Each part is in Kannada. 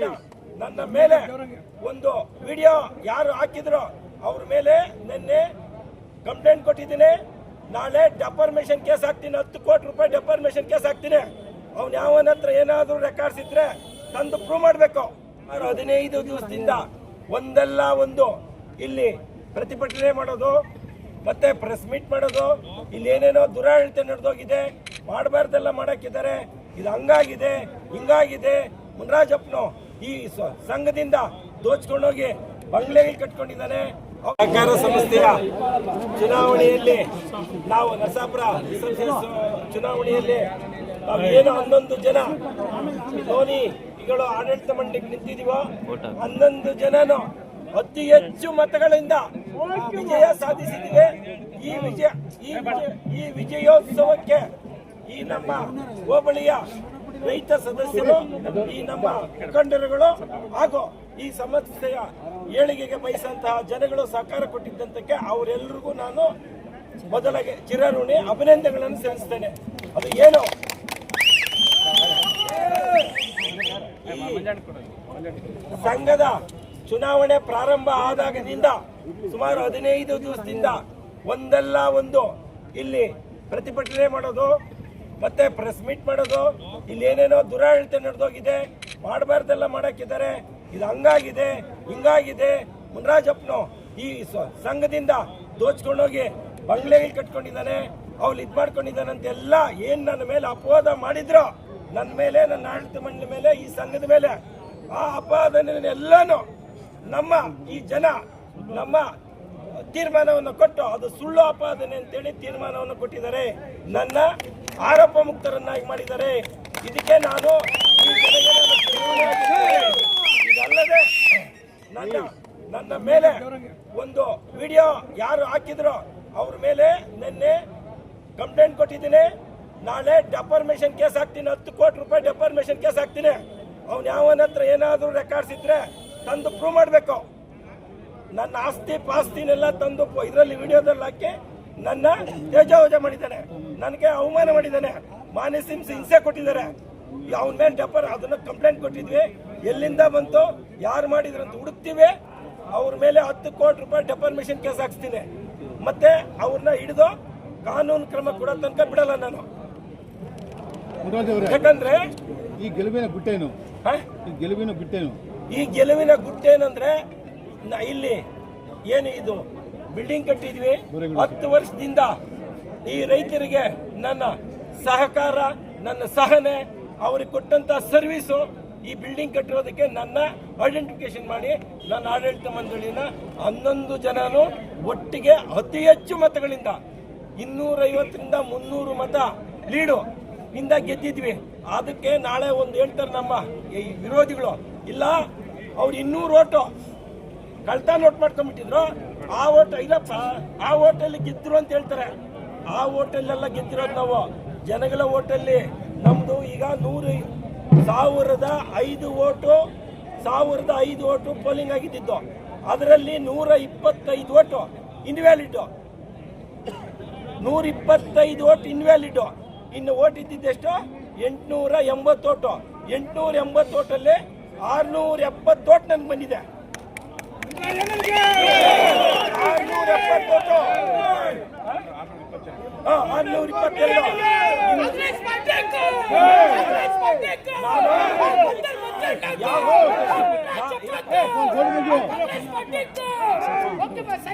ದಿನ ನನ್ನ ಮೇಲೆ ಒಂದು ವಿಡಿಯೋ ಯಾರು ಹಾಕಿದ್ರು ಅವ್ರ ಮೇಲೆ ನಿನ್ನೆ ಕಂಪ್ಲೇಂಟ್ ಕೊಟ್ಟಿದ್ದೀನಿ. ನಾಳೆ ಡೆಫಾರ್ಮೇಷನ್ ಕೇಸ್ ಹಾಕ್ತೀನಿ, 10 ಕೋಟಿ ರೂಪಾಯಿ ಡೆಫಾರ್ಮೇಷನ್ ಕೇಸ್ ಹಾಕ್ತೀನಿ. ಅವ್ನು ಯಾವನ ಹತ್ರ ಏನಾದರೂ ರೆಕಾರ್ಡ್ಸ್ ಇದ್ರೆ ತಂದು ಪ್ರೂವ್ ಮಾಡಬೇಕು. 15 ದಿವಸದಿಂದ ಒಂದಲ್ಲ ಒಂದು ಇಲ್ಲಿ ಪ್ರತಿಭಟನೆ ಮಾಡೋದು, ಮತ್ತೆ ಪ್ರೆಸ್ ಮೀಟ್ ಮಾಡೋದು, ಇಲ್ಲಿ ಏನೇನೋ ದುರಾಡಳಿತ ನಡೆದೋಗಿದೆ, ಮಾಡಬಾರ್ದೆಲ್ಲ ಮಾಡಕ್ಕಿದ್ದಾರೆ, ಇದು ಹಂಗಾಗಿದೆ ಹಿಂಗಾಗಿದೆ. ಮುನ್ರಾಜಪ್ಪನು ಈ ಸಂಘದಿಂದ ದೋಚ್ಕೊಂಡೋಗಿ ಬಂಗ್ಲೆಗೆ ಕಟ್ಕೊಂಡಿದ್ದಾನೆ. ಸಹಕಾರ ಸಂಸ್ಥೆಯ ಚುನಾವಣೆಯಲ್ಲಿ ನಾವು ನರಸಾಪುರ ಚುನಾವಣೆಯಲ್ಲಿ ನಾವು ಏನು 11 ಜನ ಧೋನಿಗಳು ಆಡಳಿತ ಮಂಡಳಿಗೆ ನಿಂತಿದೀವೋ 11 ಜನನು ಅತಿ ಹೆಚ್ಚು ಮತಗಳಿಂದ ವಿಜಯ ಸಾಧಿಸಿದ್ದೀವಿ. ಈ ವಿಜಯೋತ್ಸವಕ್ಕೆ ಈ ನಮ್ಮ ಹೋಬಳಿಯ ರೈತ ಸದಸ್ಯರು, ಈ ನಮ್ಮ ಮುಖಂಡರುಗಳು ಹಾಗೂ ಈ ಸಂಸ್ಥೆಯ ಏಳಿಗೆಗೆ ಬಯಸಂತಹ ಜನಗಳು ಸಹಕಾರ ಕೊಟ್ಟಿದ್ದಂತಕ್ಕೆ ಅವರೆಲ್ಲರಿಗೂ ನಾನು ಮೊದಲಿಗೆ ಚಿರಋಣಿ ಅಭಿನಂದನೆಗಳನ್ನು ಸಲ್ಲಿಸ್ತೇನೆ. ಅದು ಏನು ಸಂಘದ ಚುನಾವಣೆ ಪ್ರಾರಂಭ ಆದಾಗದಿಂದ ಸುಮಾರು 15 ದಿವಸದಿಂದ ಒಂದಲ್ಲ ಒಂದು ಇಲ್ಲಿ ಪ್ರತಿಭಟನೆ ಮಾಡೋದು, ಮತ್ತೆ ಪ್ರೆಸ್ ಮೀಟ್ ಮಾಡೋದು, ಇಲ್ಲಿ ಏನೇನೋ ದುರಾಡಳಿತ ನಡೆದೋಗಿದೆ, ಮಾಡಬಾರ್ದೆಲ್ಲ ಮಾಡಕ್ಕಿದ್ದಾರೆ, ಇದು ಹಂಗಾಗಿದೆ ಹಿಂಗಾಗಿದೆ. ಮುನ್ರಾಜಪ್ಪನು ಈ ಸಂಘದಿಂದ ದೋಚ್ಕೊಂಡೋಗಿ ಬಂಗ್ಲೆಗೆ ಕಟ್ಕೊಂಡಿದ್ದಾನೆ, ಅವ್ರು ಇದು ಮಾಡ್ಕೊಂಡಿದ್ದಾನೆ ಅಂತೆಲ್ಲ ಏನ್ ನನ್ನ ಮೇಲೆ ಅಪವಾದ ಮಾಡಿದ್ರು, ನನ್ನ ಮೇಲೆ, ನನ್ನ ಆಡಳಿತ ಮಂಡಳಿ ಮೇಲೆ, ಈ ಸಂಘದ ಮೇಲೆ, ಆ ಅಪವಾದನೆಲ್ಲಾನು ನಮ್ಮ ಈ ಜನ ನಮ್ಮ ತೀರ್ಮಾನವನ್ನು ಕೊಟ್ಟು ಅದು ಸುಳ್ಳು ಅಪಾದನೆ ಅಂತೇಳಿ ತೀರ್ಮಾನವನ್ನು ಕೊಟ್ಟಿದ್ದಾರೆ. ನನ್ನ ಆರೋಪ ಮುಕ್ತರನ್ನಾಗಿ ಮಾಡಿದ್ದಾರೆ. ಇದಕ್ಕೆ ನಾನು ಇದಲ್ಲದೆ ನನ್ನ ಮೇಲೆ ಒಂದು ವಿಡಿಯೋ ಯಾರು ಹಾಕಿದ್ರು ಅವ್ರ ಮೇಲೆ ನಿನ್ನೆ ಕಂಪ್ಲೇಂಟ್ ಕೊಟ್ಟಿದ್ದೀನಿ. ನಾಳೆ ಡೆಫಾರ್ಮೇಷನ್ ಕೇಸ್ ಹಾಕ್ತೀನಿ, 10 ಕೋಟಿ ರೂಪಾಯಿ ಡೆಫಾರ್ಮೇಷನ್ ಕೇಸ್ ಹಾಕ್ತೀನಿ. ಅವ್ನು ಯಾವನ ಹತ್ರ ಏನಾದರೂ ರೆಕಾರ್ಡ್ಸ್ ಇದ್ರೆ ತಂದು ಪ್ರೂವ್ ಮಾಡಬೇಕು. ನನ್ನ ಆಸ್ತಿ ಪಾಸ್ತಿನೆಲ್ಲ ತಂದು ಇದರಲ್ಲಿ ವಿಡಿಯೋದಲ್ಲಿ ಹಾಕಿ ನನ್ನ ತೇಜೋವಜ ಮಾಡಿದ್ದಾನೆ, ನನಗೆ ಅವಮಾನ ಮಾಡಿದ್ದಾನೆ, ಮಾನಸಿಕ ಹಿಂಸೆ ಕೊಟ್ಟಿದ್ದಾರೆ. ಅವನ ಮೇಲೆ ಅದನ್ನ ಕಂಪ್ಲೇಂಟ್ ಕೊಟ್ಟಿದ್ವಿ. ಎಲ್ಲಿಂದ ಬಂತು, ಯಾರು ಮಾಡಿದ್ರು ಅಂತ ಹುಡುಕ್ತಿವಿ. ಅವ್ರ ಮೇಲೆ 10 ಕೋಟಿ ರೂಪಾಯಿ ಡೆಫಾರ್ಮೇಷನ್ ಕೇಸ್ ಹಾಕ್ಸ್ತೀನಿ. ಮತ್ತೆ ಅವ್ರನ್ನ ಹಿಡಿದು ಕಾನೂನು ಕ್ರಮ ಕೊಡೋ ತನಕ ಬಿಡಲ್ಲ ನಾನು. ಯಾಕಂದ್ರೆ ಈ ಗೆಲುವಿನ ಗುಟ್ಟೇನು, ಈ ಗೆಲುವಿನ ಗುಟ್ಟೇನಂದ್ರೆ ಇಲ್ಲಿ ಏನು ಇದು ಬಿಲ್ಡಿಂಗ್ ಕಟ್ಟಿದ್ವಿ 10 ವರ್ಷದಿಂದ. ಈ ರೈತರಿಗೆ ನನ್ನ ಸಹಕಾರ, ನನ್ನ ಸಹನೆ, ಅವ್ರಿಗೆ ಕೊಟ್ಟಂತ ಸರ್ವಿಸು, ಈ ಬಿಲ್ಡಿಂಗ್ ಕಟ್ಟಿರೋದಕ್ಕೆ ನನ್ನ ಐಡೆಂಟಿಫಿಕೇಶನ್ ಮಾಡಿ ನನ್ನ ಆಡಳಿತ ಮಂಡಳಿನ 11 ಜನನು ಒಟ್ಟಿಗೆ ಅತಿ ಹೆಚ್ಚು ಮತಗಳಿಂದ 250ರಿಂದ 300 ಮತ ಲೀಡು ಇಂದ ಗೆದ್ದಿದ್ವಿ. ಅದಕ್ಕೆ ನಾಳೆ ಒಂದು ಹೇಳ್ತಾರೆ ನಮ್ಮ ಈ ವಿರೋಧಿಗಳು, ಇಲ್ಲ ಅವ್ರು 200 ಓಟು ಕಳ್ತಾ ನೋಟ್ ಮಾಡ್ಕೊಂಡ್ಬಿಟ್ಟಿದ್ರು, ಆ ಓಟ್ ಇಲ್ಲಪ್ಪ, ಆ ಓಟಲ್ಲಿ ಗೆದ್ರು ಅಂತ ಹೇಳ್ತಾರೆ. ಆ ಓಟಲ್ಲೆಲ್ಲ ಗೆದ್ದಿರೋದು ನಾವು ಜನಗಳ ಓಟಲ್ಲಿ. ನಮ್ದು ಈಗ 1005 ಓಟು ಪೋಲಿಂಗ್ ಆಗಿದ್ದು, ಅದರಲ್ಲಿ 125 ಓಟು ಇನ್ವ್ಯಾಲಿಡ್, 125 ಓಟ್ ಇನ್ವ್ಯಾಲಿಡ್. ಇನ್ನು ಓಟ್ ಇದ್ದಿದ್ದೆಷ್ಟು 880 ಓಟು. 880 ಓಟಲ್ಲಿ 670 ಓಟ್ ನನ್ಗೆ ಬಂದಿದೆ. 670 ಓಟು, 622.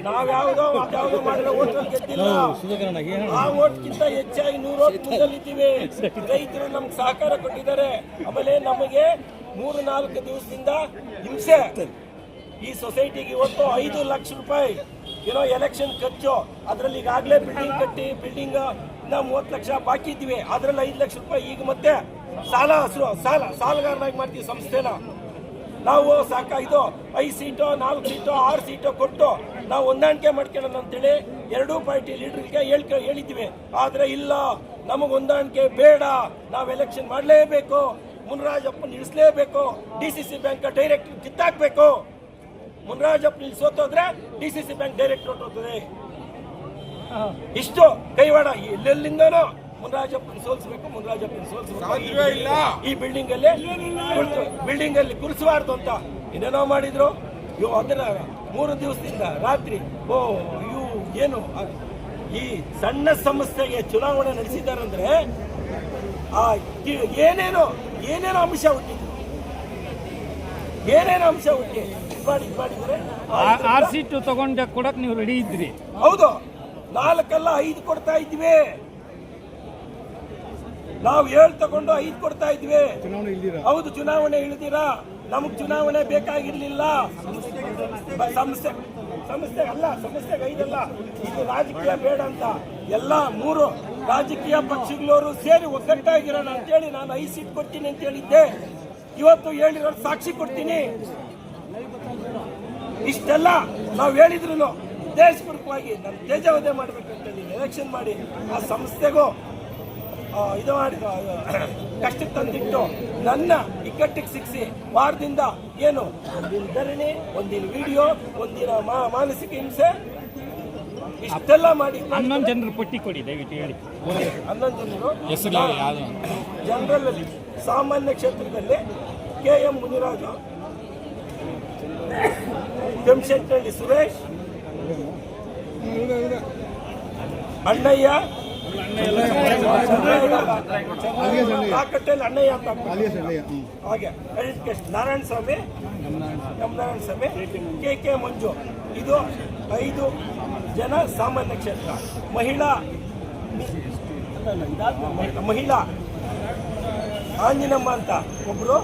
ನಾವ್ಯಾವುದೋ ಮಾಡಿರೋ ಓಟ್ರಲ್ಲಿ ಗೆದ್ದಿಲ್ಲ. ಆ ಓಟ್ಗಿಂತ ಹೆಚ್ಚಾಗಿ 100 ಓಟ್ ಮುಂದಲ್ಲಿದ್ದೀವಿ. ರೈತರು ನಮ್ಗೆ ಸಹಕಾರ ಕೊಟ್ಟಿದ್ದಾರೆ. ಆಮೇಲೆ ನಮಗೆ 3-4 ದಿವಸದಿಂದ ಹಿಂಸೆ. ಈ ಸೊಸೈಟಿಗೆ ಇವತ್ತು 5 ಲಕ್ಷ ರೂಪಾಯಿ ಏನೋ ಎಲೆಕ್ಷನ್ ಖರ್ಚು, ಅದರಲ್ಲಿ ಈಗಾಗಲೇ ಬಿಲ್ಡಿಂಗ್ ಕಟ್ಟಿ ಬಿಲ್ಡಿಂಗ್ 30 ಲಕ್ಷ ಬಾಕಿ ಇದ್ವಿ, ಅದರಲ್ಲಿ 5 ಲಕ್ಷ ರೂಪಾಯಿ ಈಗ ಮತ್ತೆ ಸಾಲಗಾರನಾಗಿ ಮಾಡ್ತೀವಿ ಸಂಸ್ಥೆನ. ನಾವು ಇದು 5 ಸೀಟು 4 ಸೀಟು 6 ಸೀಟು ಕೊಟ್ಟು ನಾವು ಹೊಂದಾಣಿಕೆ ಮಾಡ್ಕೊಳ್ಳೋಣ ಅಂತೇಳಿ 2 ಪಾರ್ಟಿ ಲೀಡರ್ಗೆ ಹೇಳಿದ್ವಿ. ಆದ್ರೆ ಇಲ್ಲ, ನಮಗೆ ಹೊಂದಾಣಿಕೆ ಬೇಡ, ನಾವು ಎಲೆಕ್ಷನ್ ಮಾಡಲೇಬೇಕು, ಮುನ್ರಾಜಪ್ಪನ ಇಳಿಸಲೇಬೇಕು, DCC ಬ್ಯಾಂಕ್ ಡೈರೆಕ್ಟರ್ ಕಿತ್ತಾಕ್ಬೇಕು. ಮುನ್ರಾಜಪ್ಪ ಇಲ್ಲಿ ಸೋತೋದ್ರೆ DCC ಬ್ಯಾಂಕ್ ಡೈರೆಕ್ಟರ್ ಹೊರಟೋಗ್ತದೆ. ಇಷ್ಟು ಕೈವಾಡ ಎಲ್ಲೆಲ್ಲಿಂದನೋ ಮುನ್ರಾಜಪ್ಪನ ಸೋಲಿಸಬೇಕು ಈ ಬಿಲ್ಡಿಂಗ್ ಅಲ್ಲಿ ಕುರಿಸಬಾರ್ದು ಅಂತ ಇನ್ನೇನೋ ಮಾಡಿದ್ರು. ಇವು ಅದರ 3 ದಿವಸದಿಂದ ರಾತ್ರಿ ಏನು ಈ ಸಣ್ಣ ಸಂಸ್ಥೆಗೆ ಚುನಾವಣೆ ನಡೆಸಿದಾರಂದ್ರೆ ಏನೇನೋ ಅಂಶ ಹುಟ್ಟಿದ್ರು, ಮಾಡಿದ್ರೆ ಆರ್ ಸೀಟ್ ತಗೊಂಡ ಕೊಡಕ್ ನೀವು ರೆಡಿ ಇದ್ರಿ. ಹೌದು, 4 ಅಲ್ಲ 5 ಕೊಡ್ತಾ ಇದ್ವಿ ನಾವು. 7 ತಗೊಂಡು 5 ಕೊಡ್ತಾ ಇದ್ವಿ. ಹೌದು, ಚುನಾವಣೆ ಇಳಿದಿರಾ. ನಮಗ್ ಚುನಾವಣೆ ಬೇಕಾಗಿರ್ಲಿಲ್ಲ. ಸಮಸ್ಯೆಗೆ 5 ಅಲ್ಲ, ಇದು ರಾಜಕೀಯ ಬೇಡ ಅಂತ ಎಲ್ಲ 3 ರಾಜಕೀಯ ಪಕ್ಷಗಳವರು ಸೇರಿ ಒಗ್ಗಟ್ಟಾಗಿರೋಣ ಅಂತೇಳಿ ನಾನು 5 ಸೀಟ್ ಕೊಡ್ತೀನಿ ಅಂತ ಹೇಳಿದ್ದೆ. ಇವತ್ತು ಹೇಳಿರೋ ಸಾಕ್ಷಿ ಕೊಡ್ತೀನಿ. ಇಷ್ಟೆಲ್ಲ ನಾವು ಹೇಳಿದ್ರು ದೇಶಪೂರ್ವಕವಾಗಿ ನಾನು ತೇಜಾವಧೆ ಮಾಡ್ಬೇಕಂತ ಎಲೆಕ್ಷನ್ ಮಾಡಿ ಆ ಸಂಸ್ಥೆಗೂ ಇದು ಮಾಡಿ ಕಷ್ಟಕ್ಕೆ ತಂದಿಟ್ಟು ನನ್ನ ಇಕ್ಕಟ್ಟಿಗೆ ಸಿಕ್ಕಿಸಿ ವಾರದಿಂದ ಏನು ಒಂದಿನ ಧರಣಿ, ಒಂದಿನ ವಿಡಿಯೋ, ಒಂದಿನ ಮಾನಸಿಕ ಹಿಂಸೆ ಇಷ್ಟೆಲ್ಲ ಮಾಡಿ 11 ಜನರು ಪಟ್ಟಿ ಕೊಡಿ ದಯವಿಟ್ಟು ಹೇಳಿ. 11 ಜನರು ಜನರಲ್ ಅಲ್ಲಿ ಸಾಮಾನ್ಯ ಕ್ಷೇತ್ರದಲ್ಲಿ KM ಮುನಿರಾಜು, ಕೆಂಶೆಟ್ಟಳ್ಳಿ ಸುರೇಶ್, ಅಣ್ಣಯ್ಯ, ಕಾಕಟ್ಟೆಯಲ್ಲಿ ಅಣ್ಣಯ್ಯ ಅಂತ ಹಾಗೆ ನಾರಾಯಣ ಸ್ವಾಮಿ, KK ಮಂಜು. ಇದು 5 ಜನ ಸಾಮಾನ್ಯ ಕ್ಷೇತ್ರ. ಮಹಿಳಾ ಆಂಜಿನಮ್ಮ ಅಂತ ಒಬ್ರು,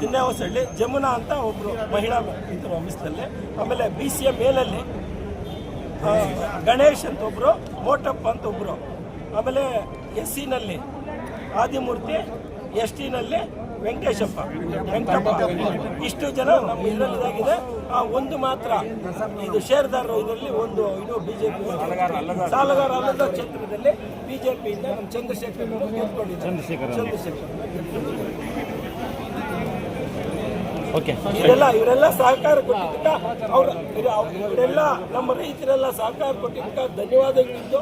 ಚಿನ್ನವಸಳ್ಳಿ ಜಮುನಾ ಅಂತ ಒಬ್ರು ಮಹಿಳಾ ಇದ್ರು ಮಿಸ್ನಲ್ಲಿ. ಆಮೇಲೆ BCA ಮೇಲಲ್ಲಿ ಗಣೇಶ್ ಅಂತ ಒಬ್ರು, ಮೋಟಪ್ಪ ಅಂತ ಒಬ್ರು. ಆಮೇಲೆ SC-ನಲ್ಲಿ ಆದಿಮೂರ್ತಿ, ST-ನಲ್ಲಿ ವೆಂಕಟಪ್ಪ. ಇಷ್ಟು ಜನ ನಮ್ಮ ಇದರಲ್ಲಿದೆ. ಒಂದು ಮಾತ್ರ ಇದು ಷೇರ್ದಾರರು ಇದರಲ್ಲಿ ಒಂದು ಇದು ಬಿಜೆಪಿ ಸಾಲಗಾರ ಅಲ್ಲದ ಕ್ಷೇತ್ರದಲ್ಲಿ ಬಿಜೆಪಿಯಿಂದ ನಮ್ಮ ಚಂದ್ರಶೇಖರ್ ಇವರೆಲ್ಲ ಸಹಕಾರ ಕೊಟ್ಟಿದ್ದಕ್ಕ ಇವರೆಲ್ಲ ನಮ್ಮ ರೈತರೆಲ್ಲ ಸಹಕಾರ ಕೊಟ್ಟಿದ್ದಕ್ಕ ಧನ್ಯವಾದಗಳಿದ್ದು.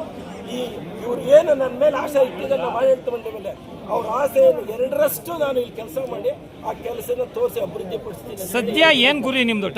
ಇವ್ರು ಏನು ನನ್ನ ಮೇಲೆ ಆಸೆ ಇಟ್ಟಿದ್ದಾರೆ ನಮ್ಮ ಆಡಳಿತ ಮಂಡಳಿ ಮೇಲೆ, ಅವ್ರ ಆಸೆಯನ್ನು 2ರಷ್ಟು ನಾನು ಇಲ್ಲಿ ಕೆಲಸ ಮಾಡಿ ಆ ಕೆಲಸನ ತೋರಿಸಿ ಅಭಿವೃದ್ಧಿ ಪಡಿಸ್ತೀನಿ. ಸದ್ಯ ಏನ್ ಗುರಿ ನಿಮ್ದು?